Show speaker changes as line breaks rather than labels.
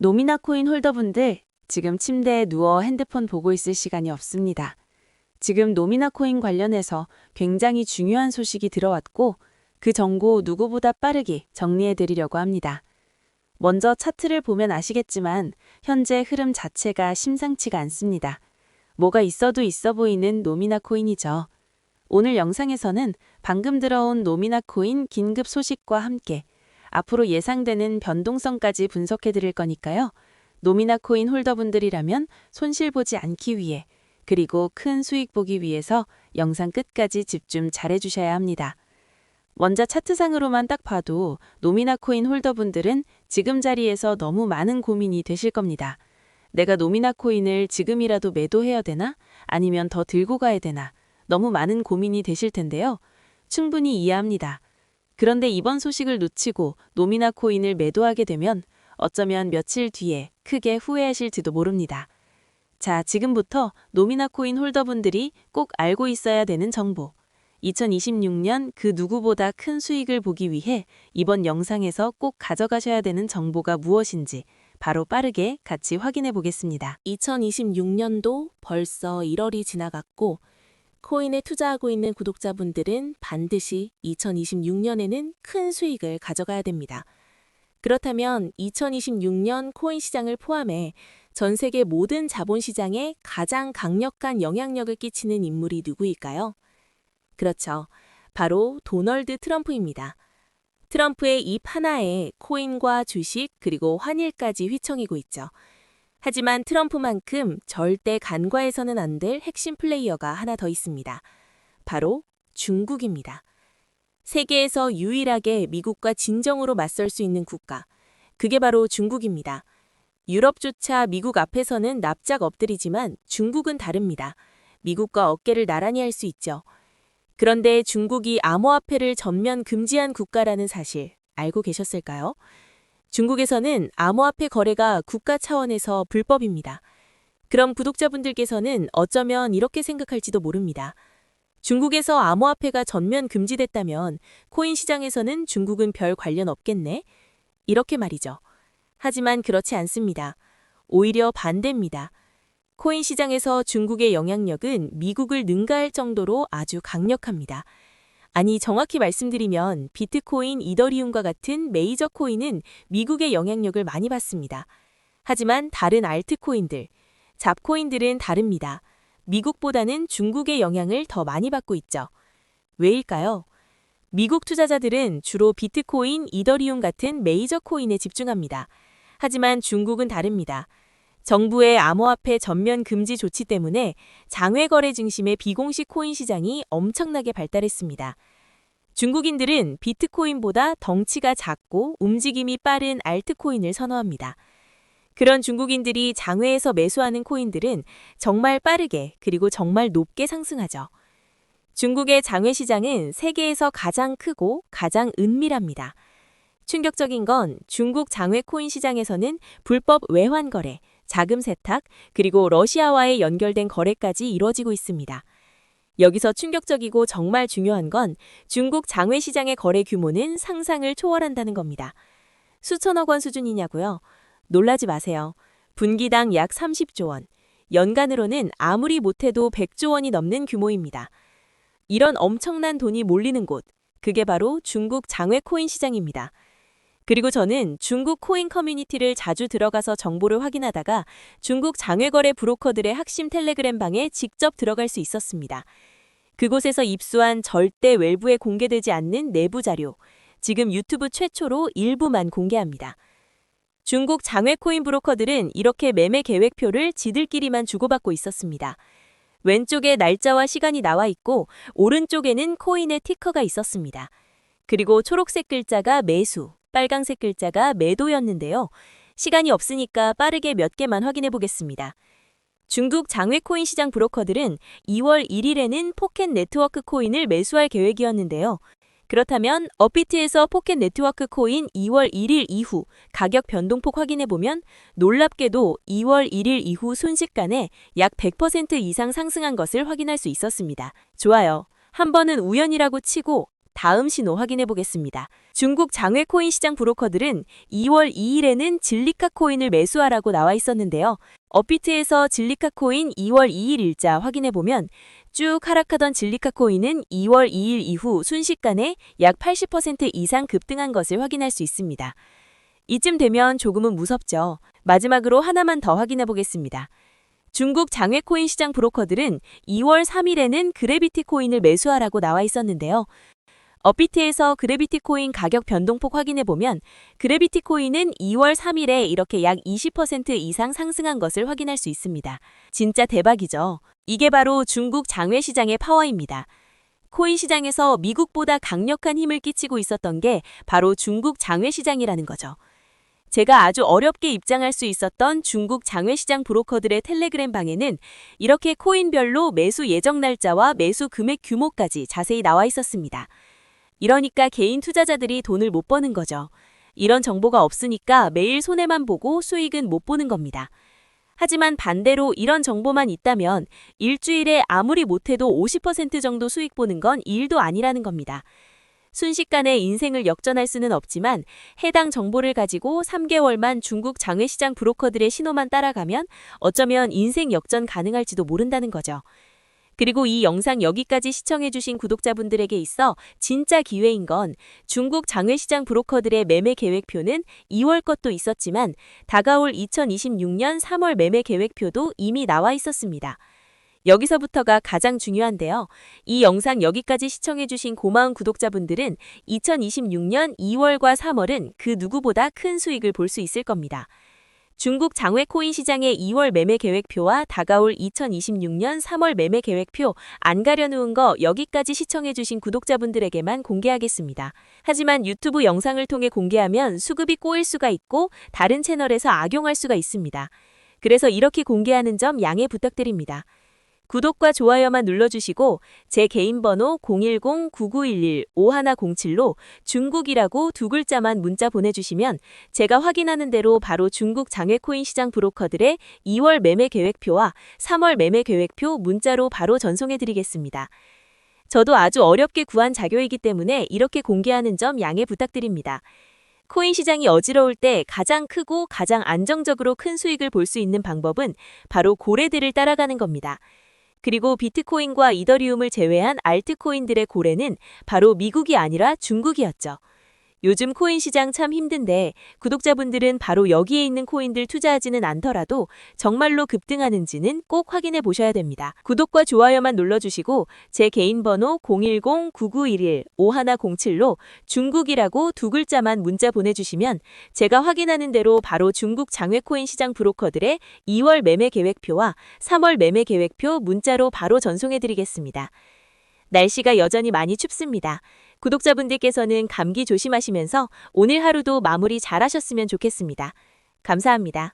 노미나 코인 홀더분들, 지금 침대에 누워 핸드폰 보고 있을 시간이 없습니다. 지금 노미나 코인 관련해서 굉장히 중요한 소식이 들어왔고, 그 정보 누구보다 빠르게 정리해 드리려고 합니다. 먼저 차트를 보면 아시겠지만, 현재 흐름 자체가 심상치가 않습니다. 뭐가 있어도 있어 보이는 노미나 코인이죠. 오늘 영상에서는 방금 들어온 노미나 코인 긴급 소식과 함께 앞으로 예상되는 변동성까지 분석해 드릴 거니까요. 노미나 코인 홀더분들이라면 손실 보지 않기 위해, 그리고 큰 수익 보기 위해서 영상 끝까지 집중 잘해 주셔야 합니다. 먼저 차트상으로만 딱 봐도 노미나 코인 홀더분들은 지금 자리에서 너무 많은 고민이 되실 겁니다. 내가 노미나 코인을 지금이라도 매도해야 되나? 아니면 더 들고 가야 되나? 너무 많은 고민이 되실 텐데요. 충분히 이해합니다. 그런데 이번 소식을 놓치고 노미나 코인을 매도하게 되면 어쩌면 며칠 뒤에 크게 후회하실지도 모릅니다. 자, 지금부터 노미나 코인 홀더분들이 꼭 알고 있어야 되는 정보. 2026년 그 누구보다 큰 수익을 보기 위해 이번 영상에서 꼭 가져가셔야 되는 정보가 무엇인지 바로 빠르게 같이 확인해 보겠습니다.
2026년도 벌써 1월이 지나갔고, 코인에 투자하고 있는 구독자분들은 반드시 2026년에는 큰 수익을 가져가야 됩니다. 그렇다면 2026년 코인 시장을 포함해 전 세계 모든 자본시장에 가장 강력한 영향력을 끼치는 인물이 누구일까요? 그렇죠. 바로 도널드 트럼프입니다. 트럼프의 입 하나에 코인과 주식 그리고 환율까지 휘청이고 있죠. 하지만 트럼프만큼 절대 간과해서는 안 될 핵심 플레이어가 하나 더 있습니다. 바로 중국입니다. 세계에서 유일하게 미국과 진정으로 맞설 수 있는 국가, 그게 바로 중국입니다. 유럽조차 미국 앞에서는 납작 엎드리지만 중국은 다릅니다. 미국과 어깨를 나란히 할 수 있죠. 그런데 중국이 암호화폐를 전면 금지한 국가라는 사실 알고 계셨을까요? 중국에서는 암호화폐 거래가 국가 차원에서 불법입니다. 그럼 구독자분들께서는 어쩌면 이렇게 생각할지도 모릅니다. 중국에서 암호화폐가 전면 금지됐다면 코인 시장에서는 중국은 별 관련 없겠네? 이렇게 말이죠. 하지만 그렇지 않습니다. 오히려 반대입니다. 코인 시장에서 중국의 영향력은 미국을 능가할 정도로 아주 강력합니다. 아니, 정확히 말씀드리면 비트코인, 이더리움과 같은 메이저 코인은 미국의 영향력을 많이 받습니다. 하지만 다른 알트코인들, 잡코인들은 다릅니다. 미국보다는 중국의 영향을 더 많이 받고 있죠. 왜일까요? 미국 투자자들은 주로 비트코인, 이더리움 같은 메이저 코인에 집중합니다. 하지만 중국은 다릅니다. 정부의 암호화폐 전면 금지 조치 때문에 장외 거래 중심의 비공식 코인 시장이 엄청나게 발달했습니다. 중국인들은 비트코인보다 덩치가 작고 움직임이 빠른 알트코인을 선호합니다. 그런 중국인들이 장외에서 매수하는 코인들은 정말 빠르게 그리고 정말 높게 상승하죠. 중국의 장외 시장은 세계에서 가장 크고 가장 은밀합니다. 충격적인 건 중국 장외 코인 시장에서는 불법 외환 거래, 자금 세탁, 그리고 러시아와의 연결된 거래까지 이루어지고 있습니다. 여기서 충격적이고 정말 중요한 건 중국 장외 시장의 거래 규모는 상상을 초월한다는 겁니다. 수천억 원 수준이냐고요? 놀라지 마세요. 분기당 약 30조 원, 연간으로는 아무리 못해도 100조 원이 넘는 규모입니다. 이런 엄청난 돈이 몰리는 곳, 그게 바로 중국 장외 코인 시장입니다. 그리고 저는 중국 코인 커뮤니티를 자주 들어가서 정보를 확인하다가 중국 장외거래 브로커들의 핵심 텔레그램 방에 직접 들어갈 수 있었습니다. 그곳에서 입수한 절대 외부에 공개되지 않는 내부 자료, 지금 유튜브 최초로 일부만 공개합니다. 중국 장외 코인 브로커들은 이렇게 매매 계획표를 지들끼리만 주고받고 있었습니다. 왼쪽에 날짜와 시간이 나와 있고 오른쪽에는 코인의 티커가 있었습니다. 그리고 초록색 글자가 매수, 빨강색 글자가 매도였는데요. 시간이 없으니까 빠르게 몇 개만 확인해 보겠습니다. 중국 장외 코인 시장 브로커들은 2월 1일에는 포켓 네트워크 코인을 매수할 계획이었는데요. 그렇다면 업비트에서 포켓 네트워크 코인 2월 1일 이후 가격 변동폭 확인해 보면 놀랍게도 2월 1일 이후 순식간에 약 100% 이상 상승한 것을 확인할 수 있었습니다. 좋아요. 한 번은 우연이라고 치고 다음 신호 확인해 보겠습니다. 중국 장외 코인 시장 브로커들은 2월 2일에는 진리카 코인을 매수하라고 나와 있었는데요. 업비트에서 진리카 코인 2월 2일 일자 확인해 보면 쭉 하락하던 진리카 코인은 2월 2일 이후 순식간에 약 80% 이상 급등한 것을 확인할 수 있습니다. 이쯤 되면 조금은 무섭죠. 마지막으로 하나만 더 확인해 보겠습니다. 중국 장외 코인 시장 브로커들은 2월 3일에는 그래비티 코인을 매수하라고 나와 있었는데요. 업비트에서 그래비티 코인 가격 변동폭 확인해 보면 그래비티 코인은 2월 3일에 이렇게 약 20% 이상 상승한 것을 확인할 수 있습니다. 진짜 대박이죠. 이게 바로 중국 장외 시장의 파워입니다. 코인 시장에서 미국보다 강력한 힘을 끼치고 있었던 게 바로 중국 장외 시장이라는 거죠. 제가 아주 어렵게 입장할 수 있었던 중국 장외시장 브로커들의 텔레그램 방에는 이렇게 코인별로 매수 예정 날짜와 매수 금액 규모까지 자세히 나와 있었습니다. 이러니까 개인 투자자들이 돈을 못 버는 거죠. 이런 정보가 없으니까 매일 손해만 보고 수익은 못 보는 겁니다. 하지만 반대로 이런 정보만 있다면 일주일에 아무리 못해도 50% 정도 수익 보는 건 일도 아니라는 겁니다. 순식간에 인생을 역전할 수는 없지만 해당 정보를 가지고 3개월만 중국 장외시장 브로커들의 신호만 따라가면 어쩌면 인생 역전 가능할지도 모른다는 거죠. 그리고 이 영상 여기까지 시청해주신 구독자분들에게 있어 진짜 기회인 건 중국 장외시장 브로커들의 매매 계획표는 2월 것도 있었지만 다가올 2026년 3월 매매 계획표도 이미 나와 있었습니다. 여기서부터가 가장 중요한데요. 이 영상 여기까지 시청해주신 고마운 구독자분들은 2026년 2월과 3월은 그 누구보다 큰 수익을 볼 수 있을 겁니다. 중국 장외 코인 시장의 2월 매매 계획표와 다가올 2026년 3월 매매 계획표 안 가려놓은 거 여기까지 시청해주신 구독자분들에게만 공개하겠습니다. 하지만 유튜브 영상을 통해 공개하면 수급이 꼬일 수가 있고 다른 채널에서 악용할 수가 있습니다. 그래서 이렇게 공개하는 점 양해 부탁드립니다. 구독과 좋아요만 눌러주시고 제 개인 번호 010-9911-5107로 중국이라고 두 글자만 문자 보내주시면 제가 확인하는 대로 바로 중국 장외코인 시장 브로커들의 2월 매매 계획표와 3월 매매 계획표 문자로 바로 전송해드리겠습니다. 저도 아주 어렵게 구한 자료이기 때문에 이렇게 공개하는 점 양해 부탁드립니다. 코인 시장이 어지러울 때 가장 크고 가장 안정적으로 큰 수익을 볼 수 있는 방법은 바로 고래들을 따라가는 겁니다. 그리고 비트코인과 이더리움을 제외한 알트코인들의 고래는 바로 미국이 아니라 중국이었죠. 요즘 코인 시장 참 힘든데 구독자분들은 바로 여기에 있는 코인들 투자하지는 않더라도 정말로 급등하는지는 꼭 확인해 보셔야 됩니다. 구독과 좋아요만 눌러주시고 제 개인 번호 010-9911-5107로 중국이라고 두 글자만 문자 보내주시면 제가 확인하는 대로 바로 중국 장외 코인 시장 브로커들의 2월 매매 계획표와 3월 매매 계획표 문자로 바로 전송해 드리겠습니다. 날씨가 여전히 많이 춥습니다. 구독자분들께서는 감기 조심하시면서 오늘 하루도 마무리 잘 하셨으면 좋겠습니다. 감사합니다.